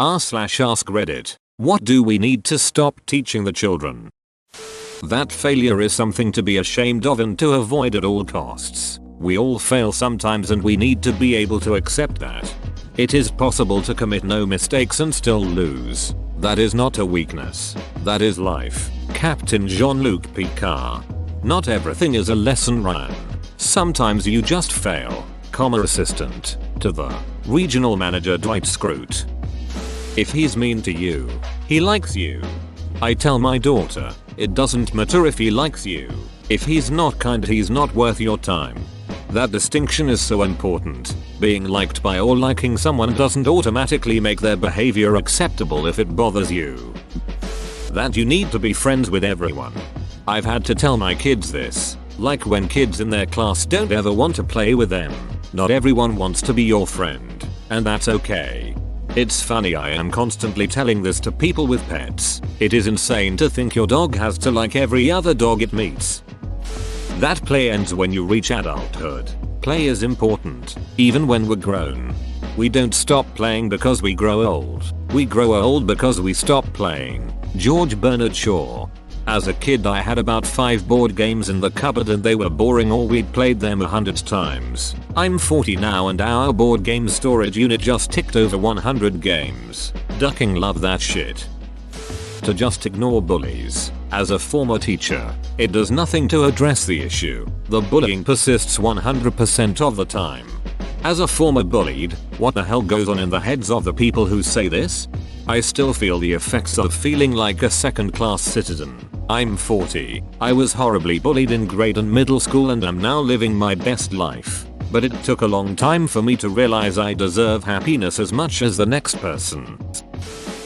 r/ask Reddit. What do we need to stop teaching the children? That failure is something to be ashamed of and to avoid at all costs. We all fail sometimes and we need to be able to accept that. It is possible to commit no mistakes and still lose. That is not a weakness. That is life. Captain Jean-Luc Picard. Not everything is a lesson, Ryan. Sometimes you just fail. Assistant to the regional manager Dwight Schrute. If he's mean to you, he likes you. I tell my daughter, it doesn't matter if he likes you. If he's not kind, he's not worth your time. That distinction is so important. Being liked by or liking someone doesn't automatically make their behavior acceptable if it bothers you. That you need to be friends with everyone. I've had to tell my kids this, like when kids in their class don't ever want to play with them. Not everyone wants to be your friend, and that's okay. It's funny, I am constantly telling this to people with pets. It is insane to think your dog has to like every other dog it meets. That play ends when you reach adulthood. Play is important, even when we're grown. We don't stop playing because we grow old. We grow old because we stop playing. George Bernard Shaw. As a kid I had about 5 board games in the cupboard and they were boring or we'd played them 100 times. I'm 40 now and our board game storage unit just ticked over 100 games. Ducking love that shit. To just ignore bullies. As a former teacher, it does nothing to address the issue. The bullying persists 100% of the time. As a former bullied, what the hell goes on in the heads of the people who say this? I still feel the effects of feeling like a second-class citizen. I'm 40. I was horribly bullied in grade and middle school and am now living my best life. But it took a long time for me to realize I deserve happiness as much as the next person.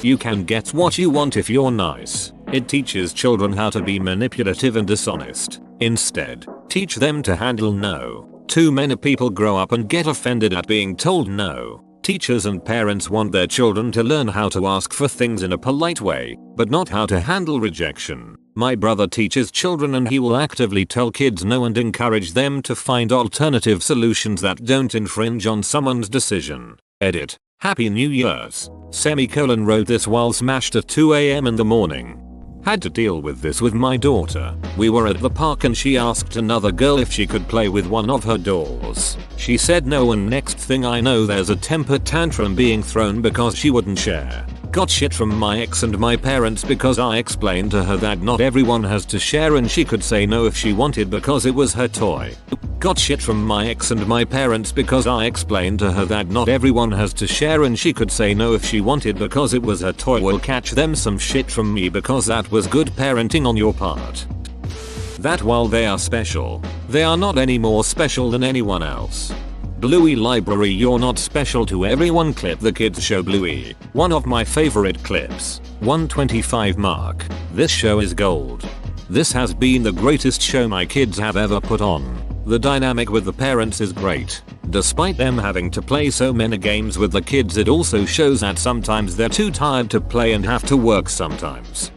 You can get what you want if you're nice. It teaches children how to be manipulative and dishonest. Instead, teach them to handle no. Too many people grow up and get offended at being told no. Teachers and parents want their children to learn how to ask for things in a polite way, but not how to handle rejection. My brother teaches children and he will actively tell kids no and encourage them to find alternative solutions that don't infringe on someone's decision. Edit. Happy New Year's. Wrote this while smashed at 2 AM in the morning. Had to deal with this with my daughter. We were at the park and she asked another girl if she could play with one of her dolls. She said no and next thing I know there's a temper tantrum being thrown because she wouldn't share. Got shit from my ex and my parents because I explained to her that not everyone has to share and she could say no if she wanted because it was her toy. Got shit from my ex and my parents because I explained to her that not everyone has to share and she could say no if she wanted because it was her toy. Will catch them some shit from me because that was good parenting on your part. That while they are special, they are not any more special than anyone else. Bluey Library, you're not special to everyone. Clip the kids show Bluey. One of my favorite clips. 125 mark. This show is gold. This has been the greatest show my kids have ever put on. The dynamic with the parents is great. Despite them having to play so many games with the kids, it also shows that sometimes they're too tired to play and have to work sometimes.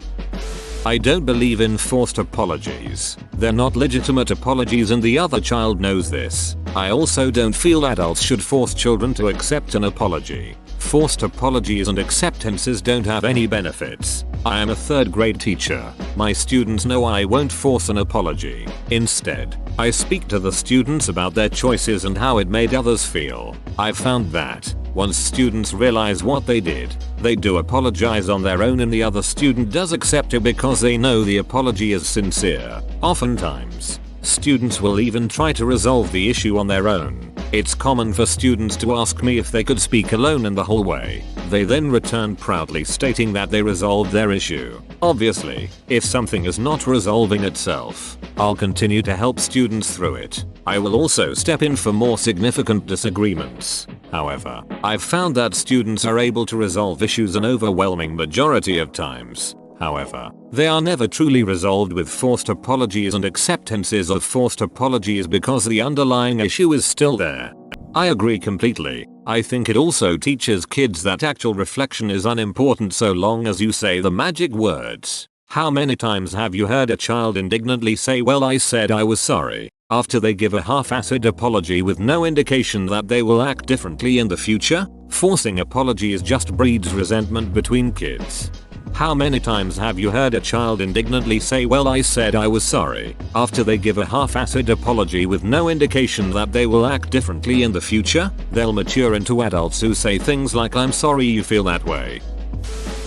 I don't believe in forced apologies. They're not legitimate apologies and the other child knows this. I also don't feel adults should force children to accept an apology. Forced apologies and acceptances don't have any benefits. I am a 3rd grade teacher. My students know I won't force an apology. Instead, I speak to the students about their choices and how it made others feel. I've found that once students realize what they did, they do apologize on their own and the other student does accept it because they know the apology is sincere. Oftentimes, students will even try to resolve the issue on their own. It's common for students to ask me if they could speak alone in the hallway. They then return proudly stating that they resolved their issue. Obviously, if something is not resolving itself, I'll continue to help students through it. I will also step in for more significant disagreements. However, I've found that students are able to resolve issues an overwhelming majority of times. However, they are never truly resolved with forced apologies and acceptances of forced apologies because the underlying issue is still there. I agree completely. I think it also teaches kids that actual reflection is unimportant so long as you say the magic words. How many times have you heard a child indignantly say, "Well, I said I was sorry," after they give a half-assed apology with no indication that they will act differently in the future? Forcing apologies just breeds resentment between kids. How many times have you heard a child indignantly say, "Well, I said I was sorry," after they give a half-assed apology with no indication that they will act differently in the future? They'll mature into adults who say things like, "I'm sorry you feel that way."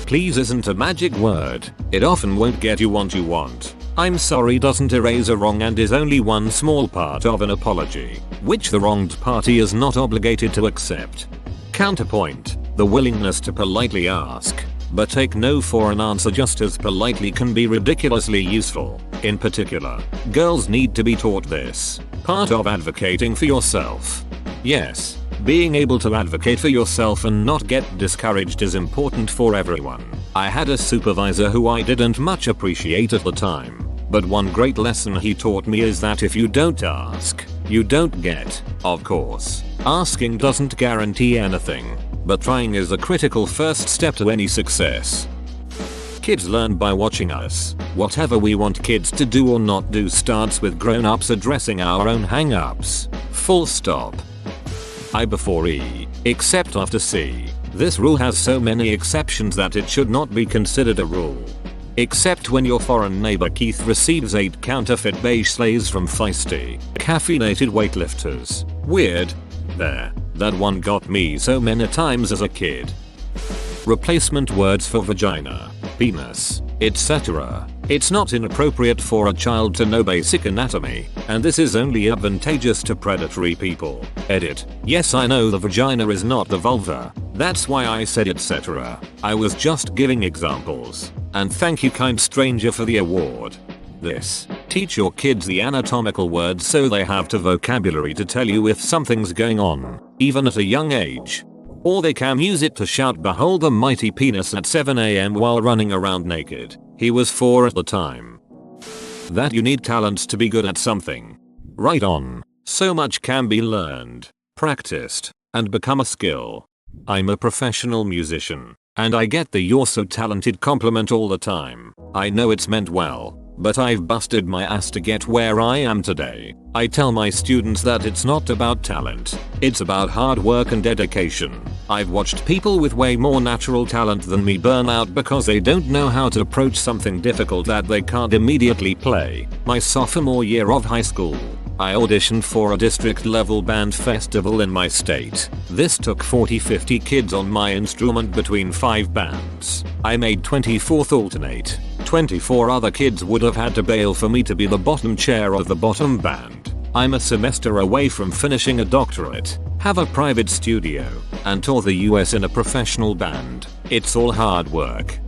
Please isn't a magic word. It often won't get you what you want. "I'm sorry" doesn't erase a wrong and is only one small part of an apology, which the wronged party is not obligated to accept. Counterpoint: the willingness to politely ask, but take no for an answer just as politely can be ridiculously useful. In particular, girls need to be taught this. Part of advocating for yourself. Yes, being able to advocate for yourself and not get discouraged is important for everyone. I had a supervisor who I didn't much appreciate at the time, but one great lesson he taught me is that if you don't ask, you don't get. Of course, asking doesn't guarantee anything, but trying is a critical first step to any success. Kids learn by watching us. Whatever we want kids to do or not do starts with grown-ups addressing our own hang-ups. Full stop. I before E, except after C. This rule has so many exceptions that it should not be considered a rule. Except when your foreign neighbor Keith receives 8 counterfeit beige sleighs from feisty, caffeinated weightlifters. Weird. There. That one got me so many times as a kid. Replacement words for vagina, penis, etc. It's not inappropriate for a child to know basic anatomy, and this is only advantageous to predatory people. Edit. Yes, I know the vagina is not the vulva. That's why I said etc. I was just giving examples. And thank you, kind stranger, for the award. This. Teach your kids the anatomical words so they have the vocabulary to tell you if something's going on, even at a young age. Or they can use it to shout, "Behold the mighty penis" at 7 AM while running around naked. He was 4 at the time. That you need talents to be good at something. Right on. So much can be learned, practiced, and become a skill. I'm a professional musician, and I get the "you're so talented" compliment all the time. I know it's meant well, but I've busted my ass to get where I am today. I tell my students that it's not about talent, it's about hard work and dedication. I've watched people with way more natural talent than me burn out because they don't know how to approach something difficult that they can't immediately play. My sophomore year of high school, I auditioned for a district level band festival in my state. This took 40-50 kids on my instrument between 5 bands. I made 24th alternate. 24 other kids would have had to bail for me to be the bottom chair of the bottom band. I'm a semester away from finishing a doctorate, have a private studio, and tour the US in a professional band. It's all hard work.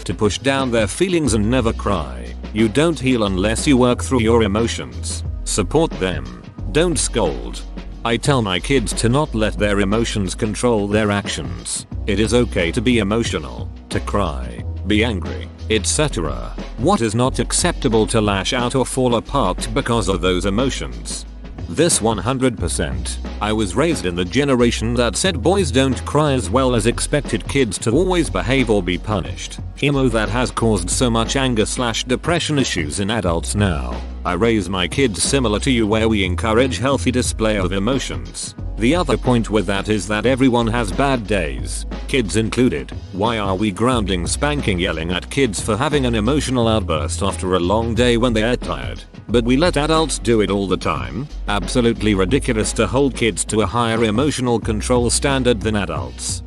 To push down their feelings and never cry. You don't heal unless you work through your emotions. Support them. Don't scold. I tell my kids to not let their emotions control their actions. It is okay to be emotional, to cry, be angry, etc. What is not acceptable to lash out or fall apart because of those emotions. This 100%. I was raised in the generation that said boys don't cry as well as expected kids to always behave or be punished. Emo that has caused so much anger/depression issues in adults now. I raise my kids similar to you, where we encourage healthy display of emotions. The other point with that is that everyone has bad days, kids included. Why are we grounding, spanking, yelling at kids for having an emotional outburst after a long day when they are tired, but we let adults do it all the time? Absolutely ridiculous to hold kids to a higher emotional control standard than adults.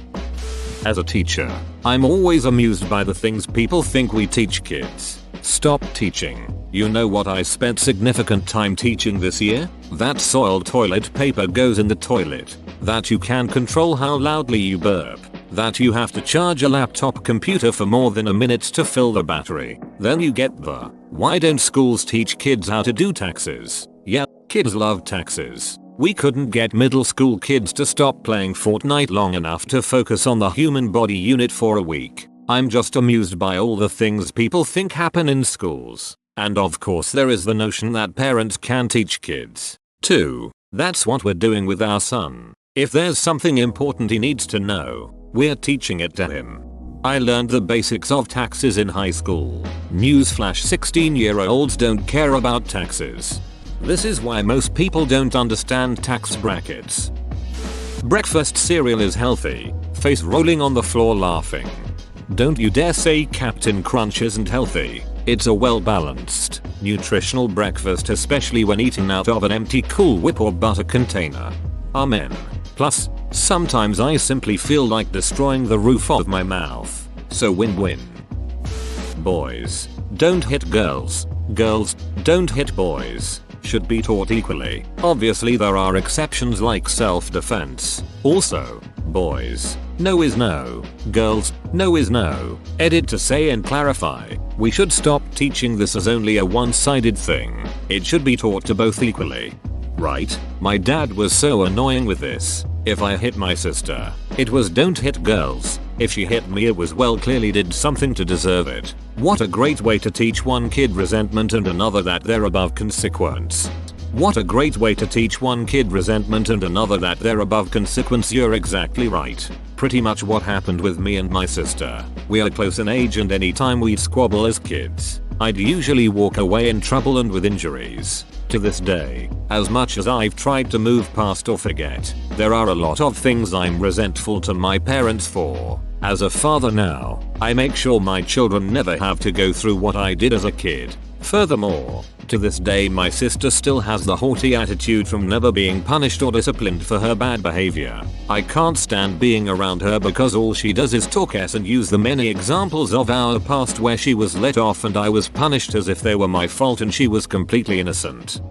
As a teacher, I'm always amused by the things people think we teach kids. Stop teaching. You know what I spent significant time teaching this year? That soiled toilet paper goes in the toilet. That you can control how loudly you burp. That you have to charge a laptop computer for more than a minute to fill the battery. Then you get the "why don't schools teach kids how to do taxes?" Yeah, kids love taxes. We couldn't get middle school kids to stop playing Fortnite long enough to focus on the human body unit for a week. I'm just amused by all the things people think happen in schools. And of course there is the notion that parents can teach kids too. That's what we're doing with our son. If there's something important he needs to know, we're teaching it to him. I learned the basics of taxes in high school. Newsflash: 16-year-olds don't care about taxes. This is why most people don't understand tax brackets. Breakfast cereal is healthy. Face rolling on the floor laughing. Don't you dare say Captain Crunch isn't healthy. It's a well-balanced, nutritional breakfast, especially when eaten out of an empty Cool Whip or butter container. Amen. Plus, sometimes I simply feel like destroying the roof of my mouth. So win-win. Boys, don't hit girls. Girls, don't hit boys. Should be taught equally. Obviously there are exceptions like self-defense. Also, boys, no is no. Girls, no is no. Edit to say and clarify. We should stop teaching this as only a one-sided thing. It should be taught to both equally. Right? My dad was so annoying with this. If I hit my sister, it was don't hit girls. If she hit me, it was well clearly did something to deserve it. What a great way to teach one kid resentment and another that they're above consequence. What a great way to teach one kid resentment and another that they're above consequence. You're exactly right. Pretty much what happened with me and my sister. We are close in age, and anytime we'd squabble as kids, I'd usually walk away in trouble and with injuries. To this day, as much as I've tried to move past or forget, there are a lot of things I'm resentful to my parents for. As a father now, I make sure my children never have to go through what I did as a kid. Furthermore, to this day my sister still has the haughty attitude from never being punished or disciplined for her bad behavior. I can't stand being around her because all she does is talk s and use the many examples of our past where she was let off and I was punished as if they were my fault and she was completely innocent.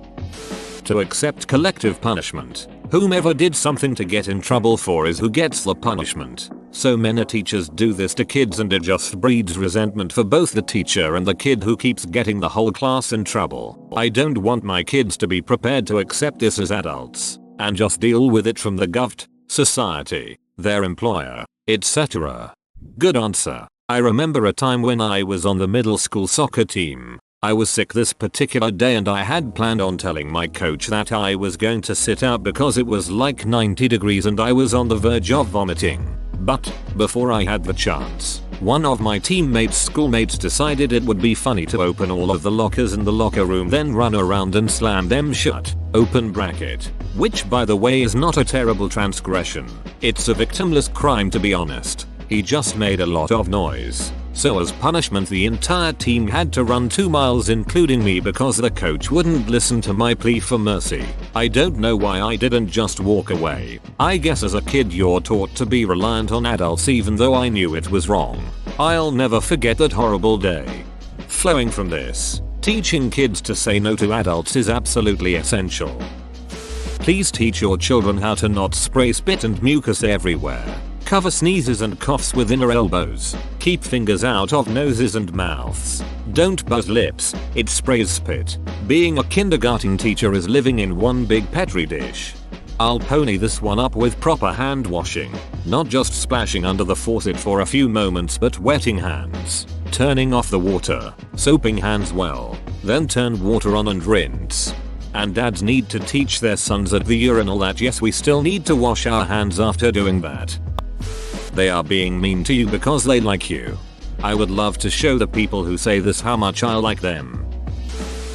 To accept collective punishment. Whomever did something to get in trouble for is who gets the punishment. So many teachers do this to kids and it just breeds resentment for both the teacher and the kid who keeps getting the whole class in trouble. I don't want my kids to be prepared to accept this as adults and just deal with it from the govt, society, their employer, etc. Good answer. I remember a time when I was on the middle school soccer team. I was sick this particular day and I had planned on telling my coach that I was going to sit out because it was like 90 degrees and I was on the verge of vomiting. But, before I had the chance, one of my teammates' schoolmates decided it would be funny to open all of the lockers in the locker room, then run around and slam them shut, open bracket. Which by the way is not a terrible transgression. It's a victimless crime, to be honest. He just made a lot of noise. So as punishment the entire team had to run 2 miles, including me, because the coach wouldn't listen to my plea for mercy. I don't know why I didn't just walk away. I guess as a kid you're taught to be reliant on adults even though I knew it was wrong. I'll never forget that horrible day. Flowing from this, teaching kids to say no to adults is absolutely essential. Please teach your children how to not spray spit and mucus everywhere. Cover sneezes and coughs with inner elbows. Keep fingers out of noses and mouths. Don't buzz lips, it sprays spit. Being a kindergarten teacher is living in one big petri dish. I'll pony this one up with proper hand washing. Not just splashing under the faucet for a few moments but wetting hands. Turning off the water. Soaping hands well. Then turn water on and rinse. And dads need to teach their sons at the urinal that yes, we still need to wash our hands after doing that. They are being mean to you because they like you. I would love to show the people who say this how much I like them.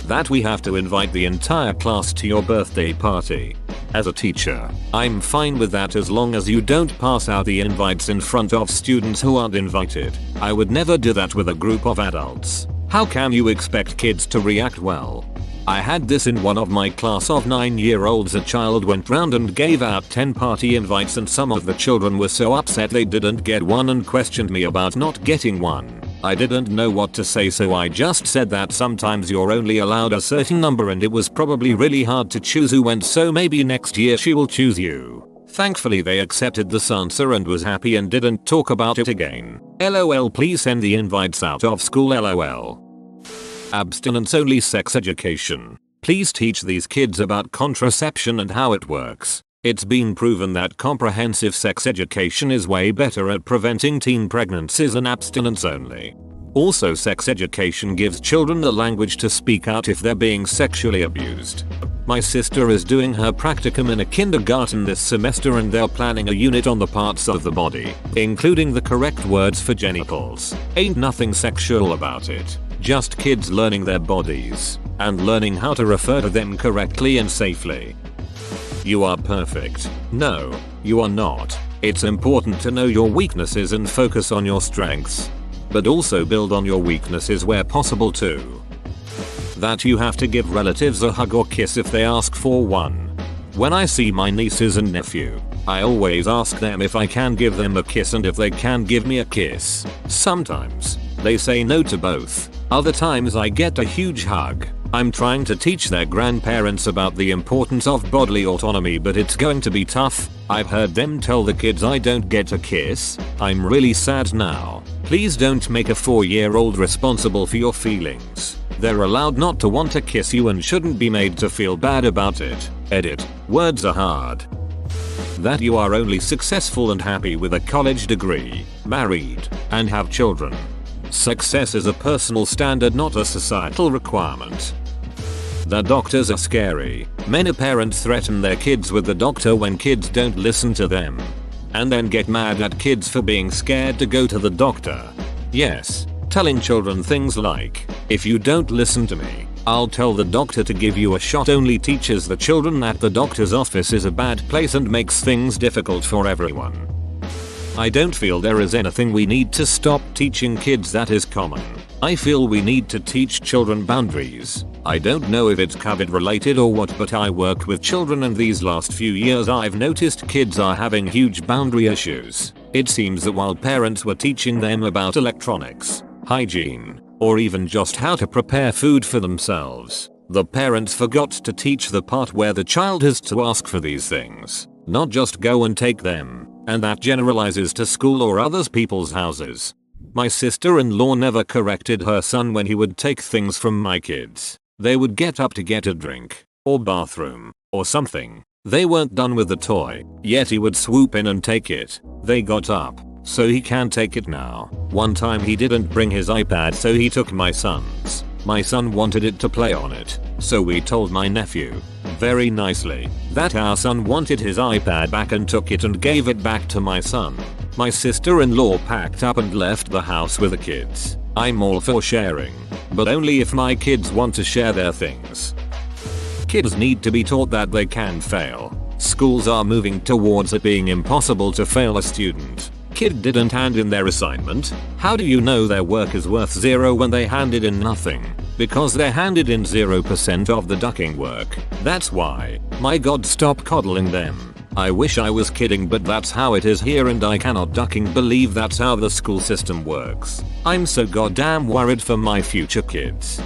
That we have to invite the entire class to your birthday party. As a teacher, I'm fine with that as long as you don't pass out the invites in front of students who aren't invited. I would never do that with a group of adults. How can you expect kids to react well? I had this in one of my class of 9-year-olds. A child went round and gave out 10 party invites and some of the children were so upset they didn't get one and questioned me about not getting one. I didn't know what to say, so I just said that sometimes you're only allowed a certain number and it was probably really hard to choose who went, so maybe next year she will choose you. Thankfully they accepted this answer and was happy and didn't talk about it again. LOL, please send the invites out of school, LOL. Abstinence only sex education. Please teach these kids about contraception and how it works. It's been proven that comprehensive sex education is way better at preventing teen pregnancies than abstinence only. Also, sex education gives children the language to speak out if they're being sexually abused. My sister is doing her practicum in a kindergarten this semester and they're planning a unit on the parts of the body, including the correct words for genitals. Ain't nothing sexual about it. Just kids learning their bodies and learning how to refer to them correctly and safely. You are perfect. No, you are not. It's important to know your weaknesses and focus on your strengths. But also build on your weaknesses where possible too. That you have to give relatives a hug or kiss if they ask for one. When I see my nieces and nephew, I always ask them if I can give them a kiss and if they can give me a kiss. Sometimes, they say no to both. Other times I get a huge hug. I'm trying to teach their grandparents about the importance of bodily autonomy, but it's going to be tough. I've heard them tell the kids I don't get a kiss. I'm really sad now. Please don't make a 4-year-old responsible for your feelings. They're allowed not to want to kiss you and shouldn't be made to feel bad about it. Edit. Words are hard. That you are only successful and happy with a college degree, married, and have children. Success is a personal standard, not a societal requirement. That doctors are scary. Many parents threaten their kids with the doctor when kids don't listen to them. And then get mad at kids for being scared to go to the doctor. Yes, telling children things like, if you don't listen to me, I'll tell the doctor to give you a shot only teaches the children that the doctor's office is a bad place and makes things difficult for everyone. I don't feel there is anything we need to stop teaching kids that is common. I feel we need to teach children boundaries. I don't know if it's COVID related or what, but I work with children and these last few years I've noticed kids are having huge boundary issues. It seems that while parents were teaching them about electronics, hygiene, or even just how to prepare food for themselves, the parents forgot to teach the part where the child has to ask for these things, not just go and take them, and that generalizes to school or other people's houses. My sister-in-law never corrected her son when he would take things from my kids. They would get up to get a drink, or bathroom, or something. They weren't done with the toy, yet he would swoop in and take it. They got up, so he can take it now. One time he didn't bring his iPad, so he took my son's. My son wanted it to play on it, so we told my nephew, very nicely, that our son wanted his iPad back and took it and gave it back to my son. My sister-in-law packed up and left the house with the kids. I'm all for sharing, but only if my kids want to share their things. Kids need to be taught that they can fail. Schools are moving towards it being impossible to fail a student. Kid didn't hand in their assignment. How do you know their work is worth 0 when they handed in nothing? Because they handed in 0% of the ducking work. That's why. My god, stop coddling them. I wish I was kidding, but that's how it is here and I cannot ducking believe that's how the school system works. I'm so goddamn worried for my future kids.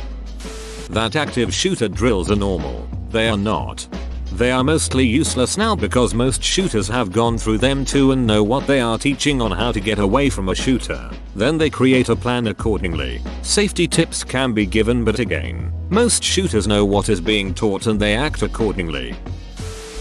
That active shooter drills are normal. They are not. They are mostly useless now because most shooters have gone through them too and know what they are teaching on how to get away from a shooter. Then they create a plan accordingly. Safety tips can be given, but again, most shooters know what is being taught and they act accordingly.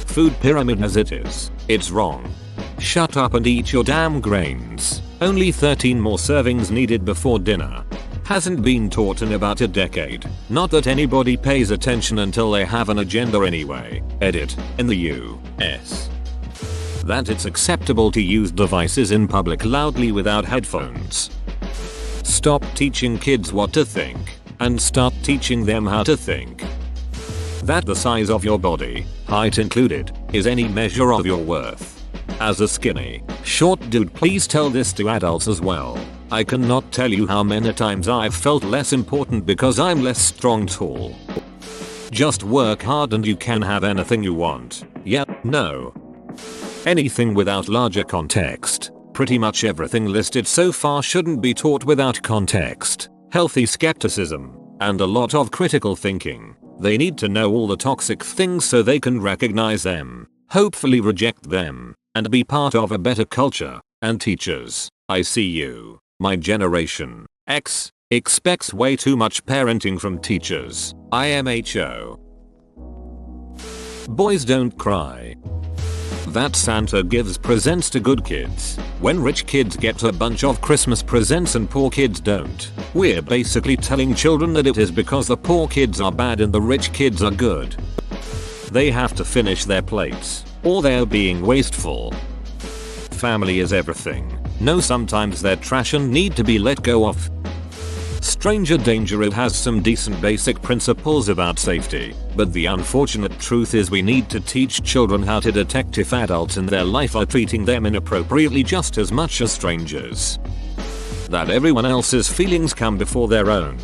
Food pyramid as it is, it's wrong. Shut up and eat your damn grains. Only 13 more servings needed before dinner. Hasn't been taught in about a decade. Not that anybody pays attention until they have an agenda anyway. Edit. In the US. That it's acceptable to use devices in public loudly without headphones. Stop teaching kids what to think, and start teaching them how to think. That the size of your body, height included, is any measure of your worth. As a skinny, short dude, please tell this to adults as well. I cannot tell you how many times I've felt less important because I'm less strong tall. Just work hard and you can have anything you want. Yep, no. Anything without larger context. Pretty much everything listed so far shouldn't be taught without context. Healthy skepticism, and a lot of critical thinking. They need to know all the toxic things so they can recognize them, hopefully reject them, and be part of a better culture. And teachers, I see you. My generation, X, expects way too much parenting from teachers. IMHO. Boys don't cry. That Santa gives presents to good kids, when rich kids get a bunch of Christmas presents and poor kids don't. We're basically telling children that it is because the poor kids are bad and the rich kids are good. They have to finish their plates, or they're being wasteful. Family is everything. No, sometimes they're trash and need to be let go of. Stranger danger, it has some decent basic principles about safety, but the unfortunate truth is we need to teach children how to detect if adults in their life are treating them inappropriately just as much as strangers. That everyone else's feelings come before their own.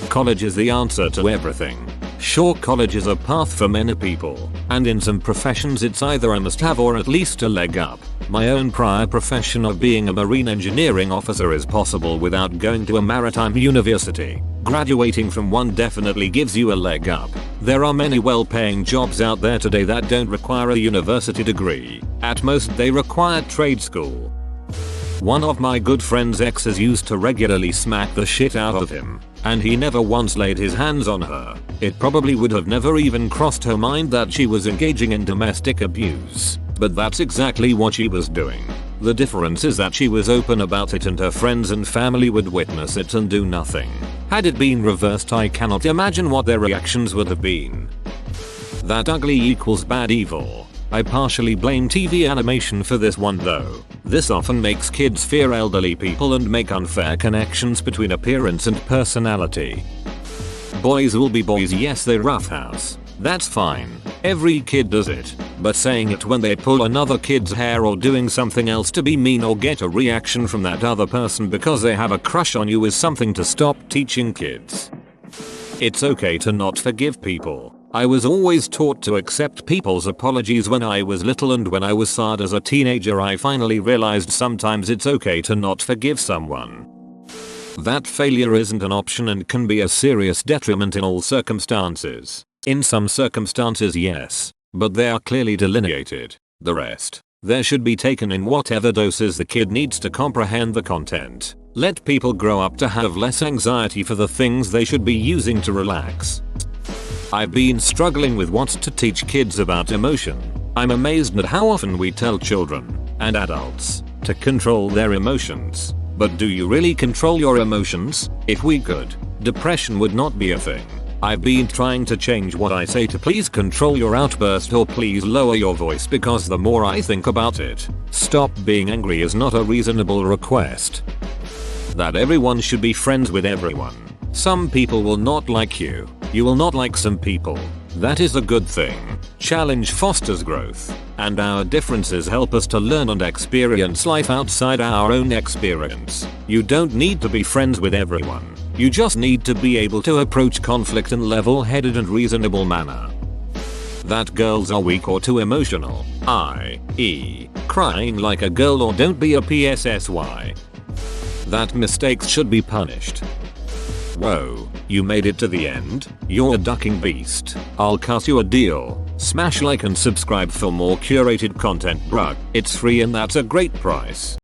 College is the answer to everything. Sure, college is a path for many people, and in some professions it's either a must-have or at least a leg up. My own prior profession of being a marine engineering officer is possible without going to a maritime university. Graduating from one definitely gives you a leg up. There are many well-paying jobs out there today that don't require a university degree. At most they require trade school. One of my good friend's exes used to regularly smack the shit out of him, and he never once laid his hands on her. It probably would have never even crossed her mind that she was engaging in domestic abuse, but that's exactly what she was doing. The difference is that she was open about it and her friends and family would witness it and do nothing. Had it been reversed, I cannot imagine what their reactions would have been. That ugly equals bad evil. I partially blame TV animation for this one though. This often makes kids fear elderly people and make unfair connections between appearance and personality. Boys will be boys, yes, they roughhouse. That's fine. Every kid does it. But saying it when they pull another kid's hair or doing something else to be mean or get a reaction from that other person because they have a crush on you is something to stop teaching kids. It's okay to not forgive people. I was always taught to accept people's apologies when I was little, and when I was sad as a teenager I finally realized sometimes it's okay to not forgive someone. That failure isn't an option and can be a serious detriment in all circumstances. In some circumstances, yes, but they are clearly delineated. The rest, there should be taken in whatever doses the kid needs to comprehend the content. Let people grow up to have less anxiety for the things they should be using to relax. I've been struggling with what to teach kids about emotion. I'm amazed at how often we tell children and adults to control their emotions. But do you really control your emotions? If we could, depression would not be a thing. I've been trying to change what I say to please control your outburst or please lower your voice, because the more I think about it, stop being angry is not a reasonable request. That everyone should be friends with everyone. Some people will not like you. You will not like some people. That is a good thing. Challenge fosters growth, and our differences help us to learn and experience life outside our own experience. You don't need to be friends with everyone. You just need to be able to approach conflict in level-headed and reasonable manner. That girls are weak or too emotional, i.e., crying like a girl, or don't be a PSSY. That mistakes should be punished. Whoa, you made it to the end? You're a ducking beast. I'll cut you a deal. Smash like and subscribe for more curated content, bruh. It's free and that's a great price.